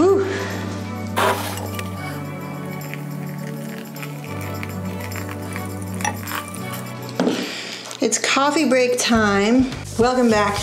Whew. It's coffee break time. Welcome back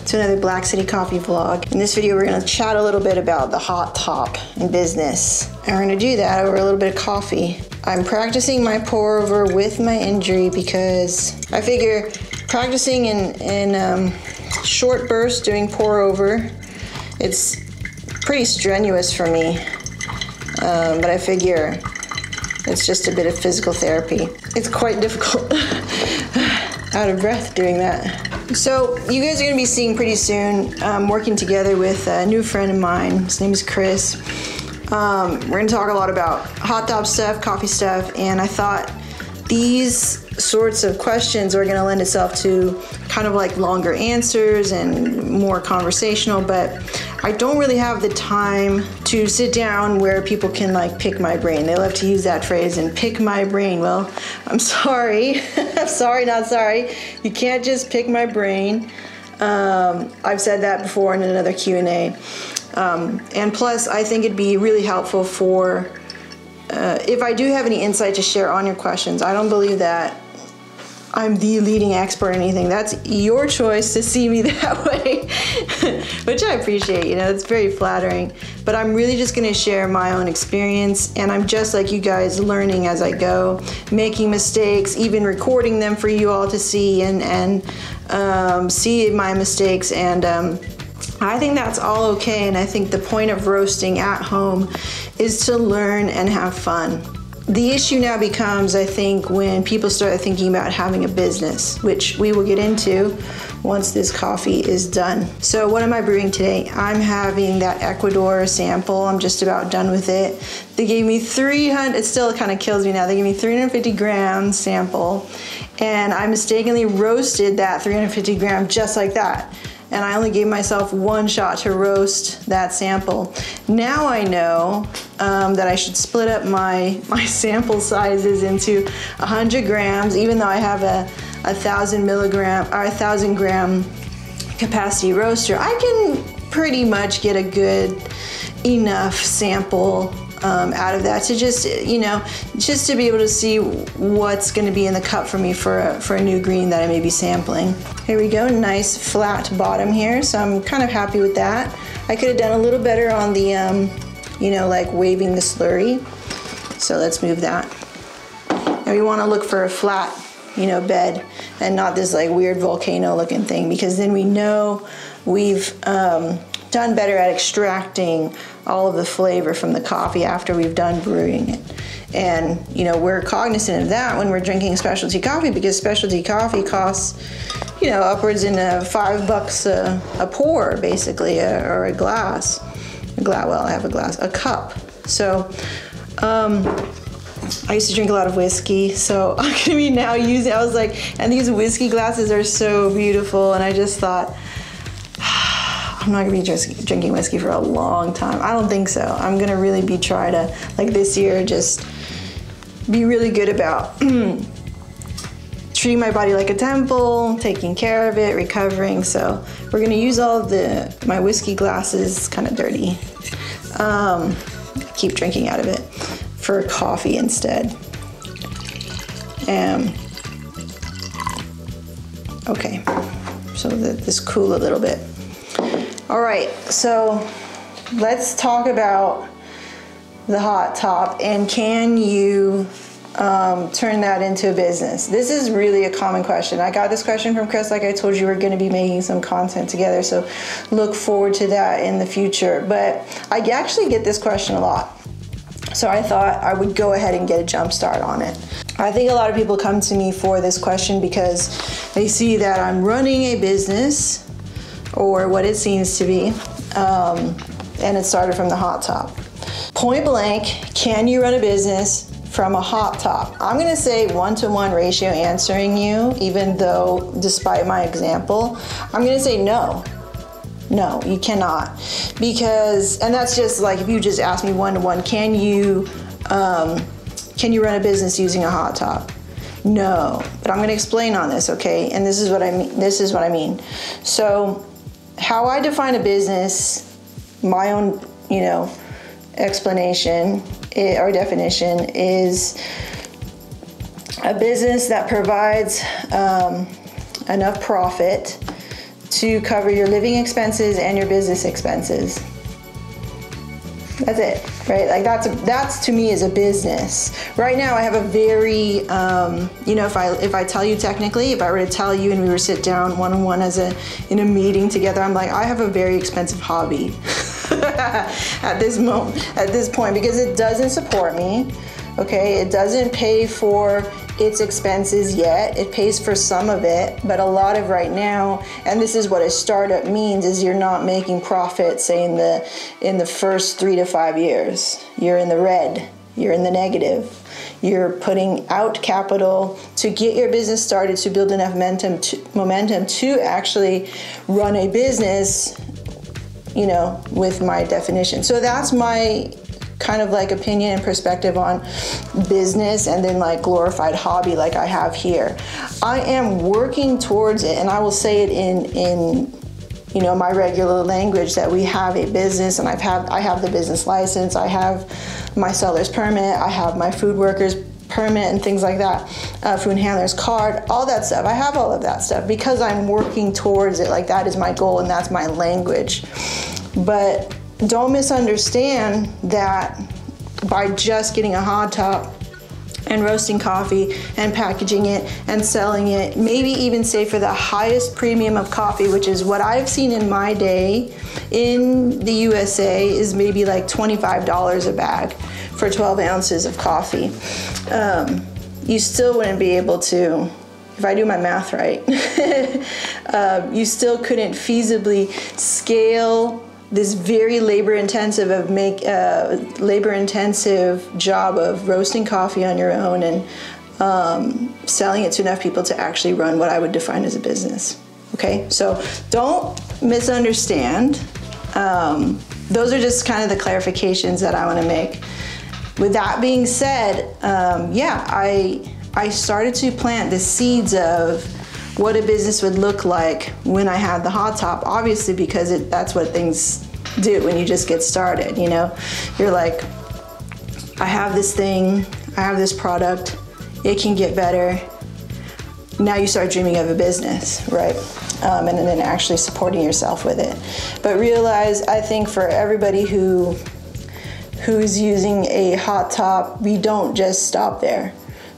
to another Black City Coffee vlog. In this video, we're gonna chat a little bit about the Hottop in business. And we're gonna do that over a little bit of coffee. I'm practicing my pour over with my injury because I figure practicing in short bursts doing pour over, it's pretty strenuous for me. But I figure it's just a bit of physical therapy. It's quite difficult. Out of breath doing that. So you guys are gonna be seeing pretty soon, working together with a new friend of mine. His name is Chris. We're gonna talk a lot about Hottop stuff, coffee stuff, and I thought these sorts of questions are gonna lend itself to kind of like longer answers and more conversational, but I don't really have the time to sit down where people can like pick my brain. They love to use that phrase and pick my brain. Well, I'm sorry. I'm sorry, not sorry. You can't just pick my brain. I've said that before in another Q&A. And plus, I think it'd be really helpful for, if I do have any insight to share on your questions. I don't believe that I'm the leading expert or anything. That's your choice to see me that way, which I appreciate, you know, it's very flattering. But I'm really just gonna share my own experience, and I'm just like you guys, learning as I go, making mistakes, even recording them for you all to see and see my mistakes. And I think that's all okay, and I think the point of roasting at home is to learn and have fun. The issue now becomes, I think, when people start thinking about having a business, which we will get into once this coffee is done. So what am I brewing today? I'm having that Ecuador sample. I'm just about done with it. They gave me 300, it still kind of kills me now. They gave me 350 gram sample, and I mistakenly roasted that 350 gram just like that. And I only gave myself one shot to roast that sample. Now I know that I should split up my sample sizes into 100 grams, even though I have a 1,000 gram capacity roaster. I can pretty much get a good enough sample out of that to just, you know, just to be able to see what's going to be in the cup for me for a new green that I may be sampling. Here we go, nice flat bottom here, so I'm kind of happy with that. I could have done a little better on the, you know, like waving the slurry. So let's move that. And we want to look for a flat, you know, bed and not this like weird volcano looking thing, because then we know we've done better at extracting all of the flavor from the coffee after we've done brewing it. And, you know, we're cognizant of that when we're drinking specialty coffee, because specialty coffee costs, you know, upwards in $5 a pour, basically, or a glass. Well, I have a glass, a cup. So, I used to drink a lot of whiskey, so I'm gonna be now using, I was like, and these whiskey glasses are so beautiful, and I just thought, I'm not gonna be just drinking whiskey for a long time. I don't think so. I'm gonna really be trying to, like this year, just be really good about treating my body like a temple, taking care of it, recovering. So we're gonna use all of my whiskey glasses, kind of dirty. Keep drinking out of it for coffee instead. Okay, so that this cool a little bit. All right, so let's talk about the Hottop, and can you turn that into a business? This is really a common question. I got this question from Chris. Like I told you, we're going to be making some content together, so look forward to that in the future. But I actually get this question a lot, so I thought I would go ahead and get a jump start on it. I think a lot of people come to me for this question because they see that I'm running a business, or what it seems to be, and it started from the Hottop. Point blank, can you run a business from a Hottop? I'm gonna say 1-to-1 ratio answering you, even though, despite my example, I'm gonna say no. No, you cannot. Because, and that's just like, if you just ask me 1-to-1, can you run a business using a Hottop? No, but I'm gonna explain on this, okay? And this is what I mean. So, how I define a business, my own you know, explanation or definition is a business that provides enough profit to cover your living expenses and your business expenses. That's it, right? Like that's to me is a business. Right now I have a very, you know, if I tell you technically, if I were to tell you and we were to sit down one-on-one in a meeting together, I'm like, I have a very expensive hobby at this point, because it doesn't support me, okay? It doesn't pay for its expenses yet. It pays for some of it, but a lot of right now, and this is what a startup means, is you're not making profit, say in the first 3 to 5 years. You're in the red, you're in the negative. You're putting out capital to get your business started, to build enough momentum to actually run a business, you know, with my definition. So that's my kind of like opinion and perspective on business, and then like glorified hobby like I have here. I am working towards it, and I will say it in you know, my regular language, that we have a business, and I have the business license, I have my seller's permit, I have my food worker's permit and things like that, food handler's card, all that stuff. I have all of that stuff because I'm working towards it. Like that is my goal and that's my language. But don't misunderstand that by just getting a Hottop and roasting coffee and packaging it and selling it, maybe even say for the highest premium of coffee, which is what I've seen in my day in the USA, is maybe like $25 a bag for 12 ounces of coffee. You still wouldn't be able to, if I do my math right, you still couldn't feasibly scale this very labor-intensive job of roasting coffee on your own and selling it to enough people to actually run what I would define as a business. Okay, so don't misunderstand. Those are just kind of the clarifications that I want to make. With that being said, yeah, I started to plant the seeds of what a business would look like when I had the Hottop, obviously, because that's what things do when you just get started, you know? You're like, I have this thing, I have this product, it can get better. Now you start dreaming of a business, right? And then actually supporting yourself with it. But realize, I think for everybody who's using a Hottop, we don't just stop there.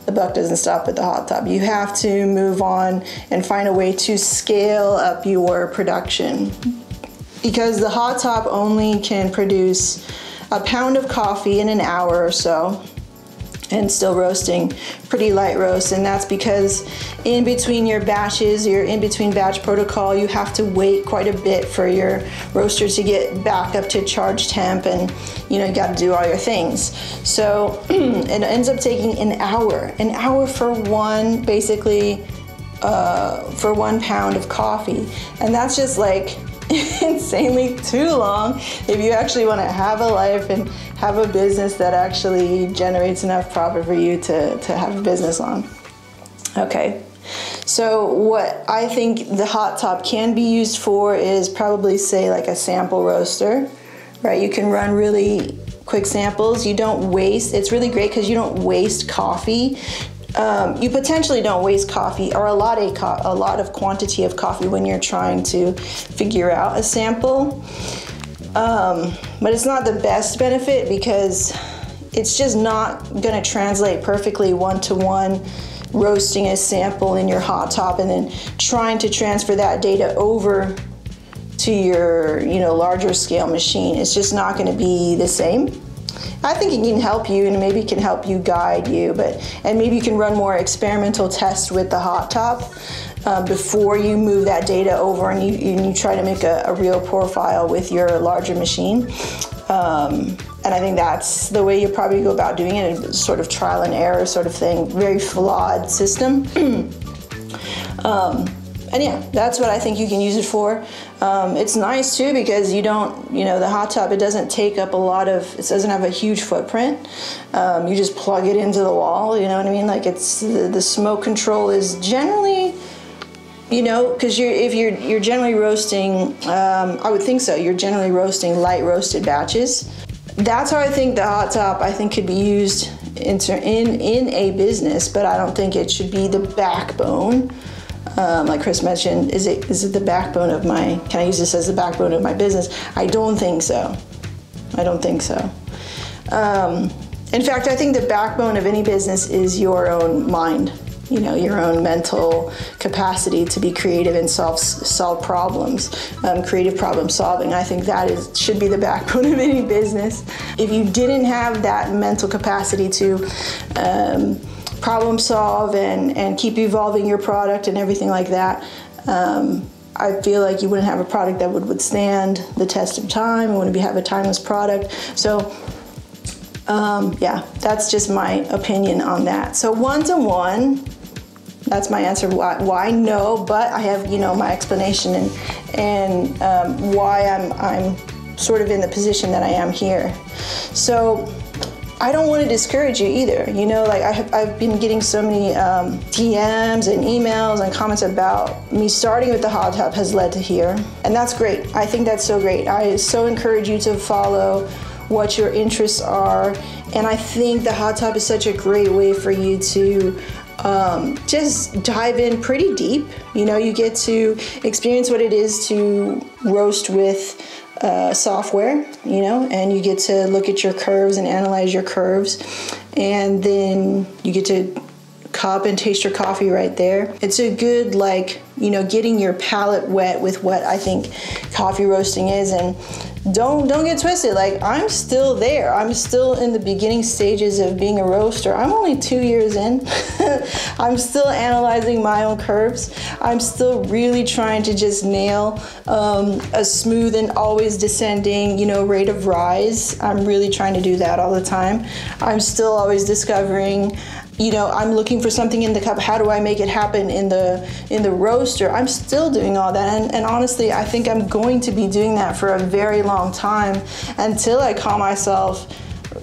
The buck doesn't stop at the Hottop. You have to move on and find a way to scale up your production, because the Hottop only can produce a pound of coffee in an hour or so, and still roasting pretty light roast. And that's because in between your batches, your in between batch protocol, you have to wait quite a bit for your roaster to get back up to charge temp, and you know, you got to do all your things. So it ends up taking an hour for one, basically for 1 pound of coffee. And that's just like insanely too long if you actually want to have a life and have a business that actually generates enough profit for you to have a business on. Okay, so what I think the Hottop can be used for is probably, say, like a sample roaster, right? You can run really quick samples. You don't waste. It's really great because you don't waste coffee. You potentially don't waste coffee or a lot of quantity of coffee when you're trying to figure out a sample. But it's not the best benefit because it's just not going to translate perfectly one-to-one roasting a sample in your Hottop and then trying to transfer that data over to your, you know, larger scale machine. It's just not going to be the same. I think it can help you, and maybe it can help you guide you, and maybe you can run more experimental tests with the Hottop before you move that data over and you try to make a real profile with your larger machine. And I think that's the way you probably go about doing it, a sort of trial and error sort of thing, very flawed system. And yeah, that's what I think you can use it for. It's nice too because you don't, you know, the Hottop, it doesn't take up a lot of, it doesn't have a huge footprint. You just plug it into the wall, you know what I mean? Like the smoke control is generally You know, because if you're generally roasting, I would think so. You're generally roasting light roasted batches. That's how I think the hot top could be used in a business, but I don't think it should be the backbone. Like Chris mentioned, is it the backbone of my? Can I use this as the backbone of my business? I don't think so. I don't think so. In fact, I think the backbone of any business is your own mind. You know, your own mental capacity to be creative and solve problems, creative problem solving. I think that should be the backbone of any business. If you didn't have that mental capacity to problem solve and keep evolving your product and everything like that, I feel like you wouldn't have a product that would withstand the test of time. It wouldn't have a timeless product. So yeah, that's just my opinion on that. So 1-to-1. That's my answer. Why no? But I have, you know, my explanation and why I'm sort of in the position that I am here. So I don't want to discourage you either. You know, like I've been getting so many DMs and emails and comments about me starting with the hot top has led to here, and that's great. I think that's so great. I so encourage you to follow what your interests are, and I think the hot top is such a great way for you to just dive in pretty deep. You know, you get to experience what it is to roast with software, you know, and you get to look at your curves and analyze your curves, and then you get to cup and taste your coffee right there. It's a good, like, you know, getting your palate wet with what I think coffee roasting is. And don't get twisted, like, I'm still there. I'm still in the beginning stages of being a roaster. I'm only 2 years in. I'm still analyzing my own curves. I'm still really trying to just nail a smooth and always descending, you know, rate of rise. I'm really trying to do that all the time. I'm still always discovering, you know, I'm looking for something in the cup. How do I make it happen in the roaster? I'm still doing all that, and honestly, I think I'm going to be doing that for a very long time until I call myself,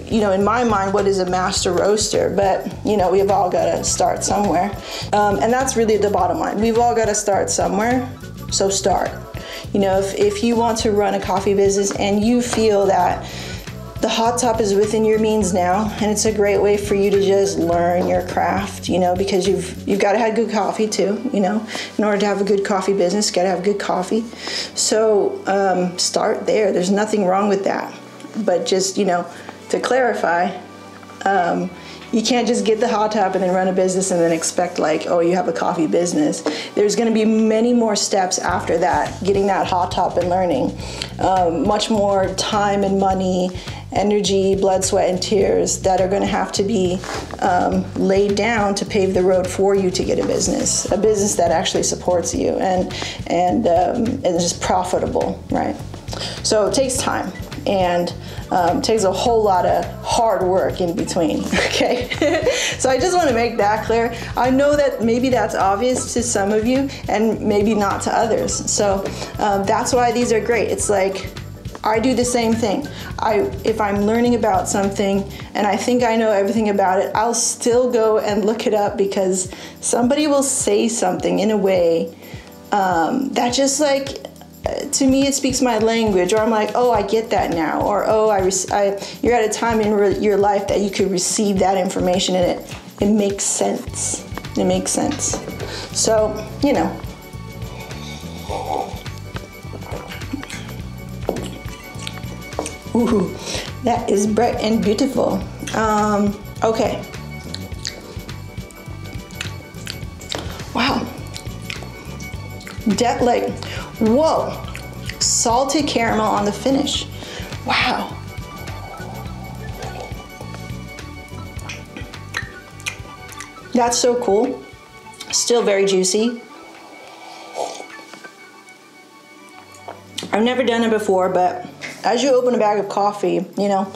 you know, in my mind, what is a master roaster? But, you know, we've all got to start somewhere, and that's really the bottom line. We've all got to start somewhere, so start. You know, if you want to run a coffee business and you feel that the hot top is within your means now, and it's a great way for you to just learn your craft, you know, because you've got to have good coffee too, you know. In order to have a good coffee business, you got to have good coffee. So start there. There's nothing wrong with that. But just, you know, to clarify, you can't just get the hot top and then run a business and then expect, like, oh, you have a coffee business. There's going to be many more steps after that, getting that hot top and learning. Much more time and money, energy, blood, sweat, and tears that are going to have to be laid down to pave the road for you to get a business that actually supports you and is just profitable, right? So it takes time, and takes a whole lot of hard work in between, okay? So I just want to make that clear. I know that maybe that's obvious to some of you and maybe not to others. So that's why these are great. It's like, I do the same thing. If I'm learning about something and I think I know everything about it, I'll still go and look it up, because somebody will say something in a way that just, like, to me, it speaks my language, or I'm like, oh, I get that now, or oh, you're at a time in your life that you could receive that information, and it makes sense. It makes sense. So, you know. Ooh, that is bright and beautiful. Okay. Wow. Like, whoa. Salted caramel on the finish. Wow. That's so cool. Still very juicy. I've never done it before, but as you open a bag of coffee, you know,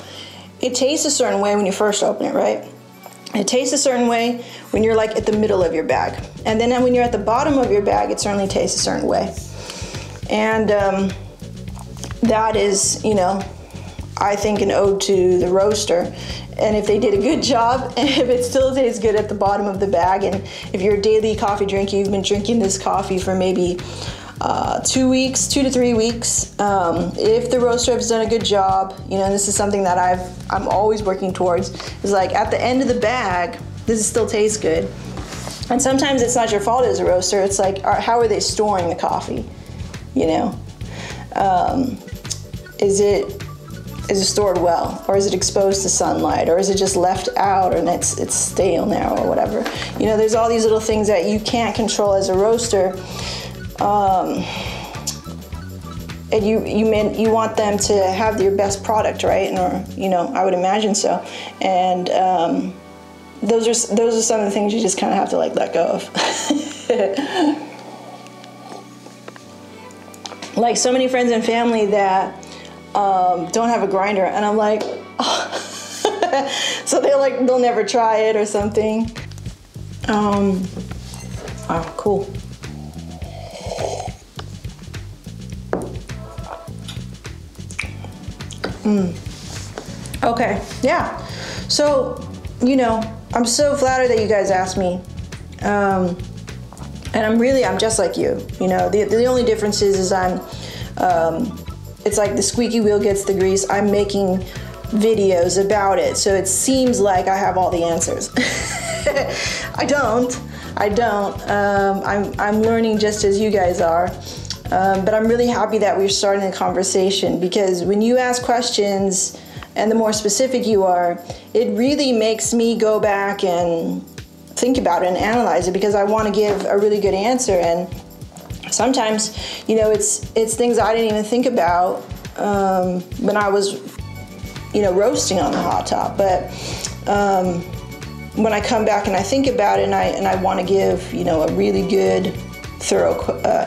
it tastes a certain way when you first open it, right? It tastes a certain way when you're, like, at the middle of your bag. And then when you're at the bottom of your bag, it certainly tastes a certain way. And that is, you know, I think, an ode to the roaster. And if they did a good job, and if it still tastes good at the bottom of the bag, and if you're a daily coffee drinker, you've been drinking this coffee for maybe 2 weeks, 2 to 3 weeks, if the roaster has done a good job, you know, and this is something that I'm always working towards, is like at the end of the bag, this still tastes good. And sometimes it's not your fault as a roaster, it's like, how are they storing the coffee, you know? Is it stored well, or is it exposed to sunlight, or is it just left out and it's stale now, or whatever? You know, there's all these little things that you can't control as a roaster, and you want them to have your best product, right? Or, you know, I would imagine so. And those are some of the things you just kind of have to like let go of. Like so many friends and family that don't have a grinder, and I'm like, oh. So they'll never try it or something. Oh, cool. Okay, yeah. So, you know, I'm so flattered that you guys asked me. And I'm just like you. You know, the only difference is it's like the squeaky wheel gets the grease. I'm making videos about it, so it seems like I have all the answers. I don't. I'm learning just as you guys are. But I'm really happy that we're starting the conversation, because when you ask questions, and the more specific you are, it really makes me go back and think about it and analyze it, because I want to give a really good answer. And sometimes, you know, it's things I didn't even think about when I was, you know, roasting on the Hottop. But when I come back and I think about it, and I want to give, you know, a really good, thorough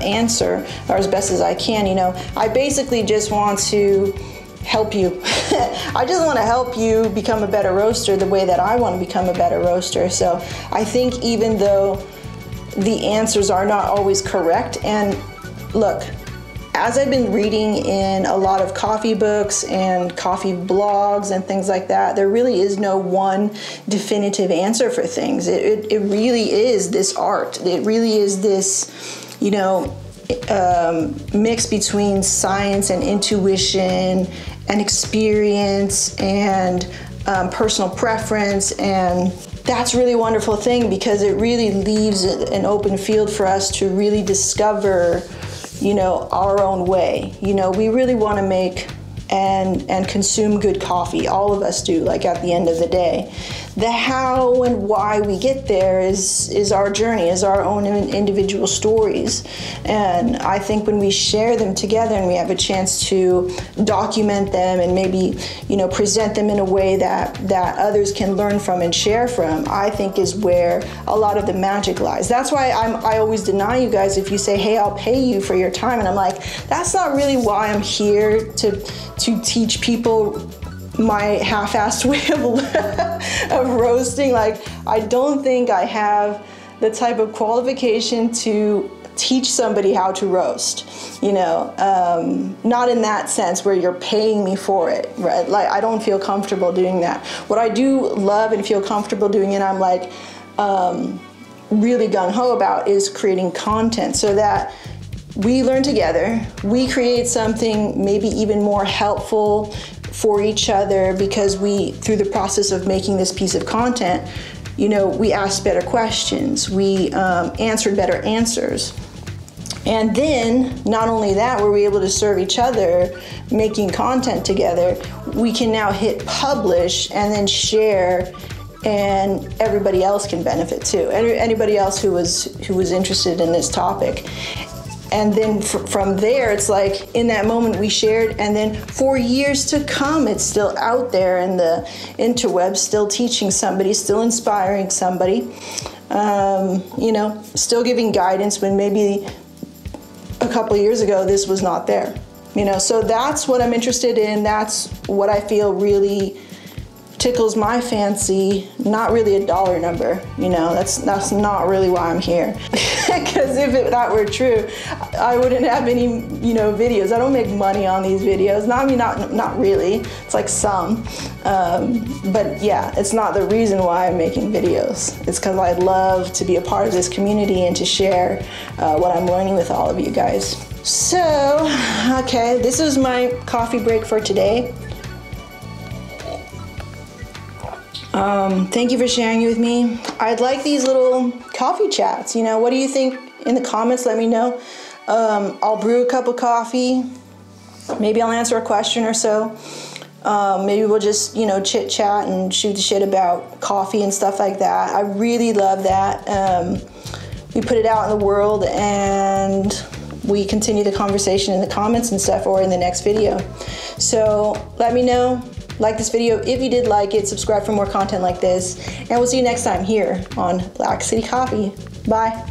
answer, or as best as I can, you know, I basically just want to help you. I just want to help you become a better roaster the way that I want to become a better roaster. So I think even though the answers are not always correct, and look, as I've been reading in a lot of coffee books and coffee blogs and things like that, there really is no one definitive answer for things. It really is this art. It really is this, you know, mix between science and intuition and experience and personal preference. And that's a really wonderful thing, because it really leaves an open field for us to really discover, you know, our own way. You know, we really want to make and consume good coffee. All of us do, like at the end of the day. The how and why we get there is our journey, is our own individual stories. And I think when we share them together and we have a chance to document them and maybe, you know, present them in a way that others can learn from and share from, I think is where a lot of the magic lies. That's why I always deny you guys if you say, hey, I'll pay you for your time. And I'm like, that's not really why I'm here to teach people my half-assed way of roasting. Like, I don't think I have the type of qualification to teach somebody how to roast, you know, not in that sense where you're paying me for it, right? Like, I don't feel comfortable doing that. What I do love and feel comfortable doing, and I'm like really gung-ho about, is creating content so that we learn together, we create something maybe even more helpful for each other, because we, through the process of making this piece of content, you know, we asked better questions, we answered better answers. And then, not only that, were we able to serve each other, making content together, we can now hit publish and then share, and everybody else can benefit too. Anybody else who was interested in this topic. And then from there, it's like, in that moment we shared, and then for years to come, it's still out there in the interwebs, still teaching somebody, still inspiring somebody, you know, still giving guidance when maybe a couple of years ago this was not there, you know. So that's what I'm interested in. That's what I feel really tickles my fancy, not really a dollar number, you know, that's not really why I'm here. Because if that were true, I wouldn't have any, you know, videos. I don't make money on these videos. Not really. It's like some, but yeah, it's not the reason why I'm making videos. It's because I love to be a part of this community and to share what I'm learning with all of you guys. So, okay, this is my coffee break for today. Thank you for sharing it with me. I'd like these little coffee chats. You know, what do you think in the comments? Let me know. I'll brew a cup of coffee. Maybe I'll answer a question or so. Maybe we'll just, you know, chit chat and shoot the shit about coffee and stuff like that. I really love that. We put it out in the world and we continue the conversation in the comments and stuff, or in the next video. So let me know. Like this video if you did like it, subscribe for more content like this, and we'll see you next time here on Black City Coffee. Bye.